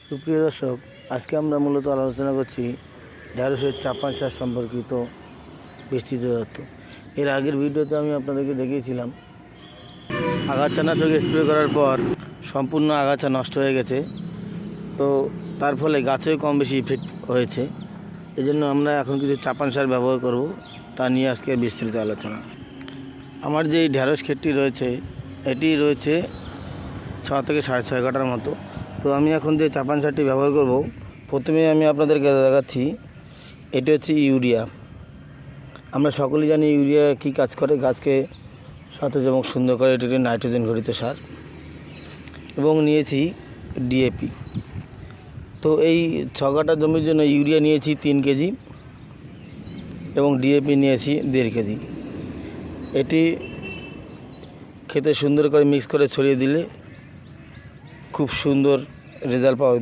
সুপ্রিয় দর্শক, আজকে আমরা মূলত আলোচনা করছি ঢ্যাঁড়সের চাপান চাষ সম্পর্কিত বিস্তৃত তথ্য। এর আগের ভিডিওতে আমি আপনাদেরকে দেখিয়েছিলাম আগাছানাশক স্প্রে করার পর সম্পূর্ণ আগাছা নষ্ট হয়ে গেছে, তো তার ফলে গাছেও কম বেশি ইফেক্ট হয়েছে। এজন্য আমরা এখন কিছু চাপান সার ব্যবহার করব, তা নিয়ে আজকে বিস্তৃত আলোচনা। আমার যে ঢ্যাঁড়স ক্ষেতটি রয়েছে, এটি রয়েছে 6 থেকে 6.5 কাঠার মতো। তো আমি এখন যে চাপান সারটি ব্যবহার করব, প্রথমে আমি আপনাদেরকে দেখাচ্ছি। এটি হচ্ছে ইউরিয়া। আমরা সকলেই জানি ইউরিয়া কী কাজ করে, গাছকে সতেজ এবং সুন্দর করে। এটি একটি নাইট্রোজেন ঘটিত সার। এবং নিয়েছি ডিএপি। তো এই 6 কাঠা জমির জন্য ইউরিয়া নিয়েছি 3 কেজি এবং ডিএপি নিয়েছি 1.5 কেজি। এটি খেতে সুন্দর করে মিক্স করে ছড়িয়ে দিলে খুব সুন্দর রেজাল্ট পাওয়া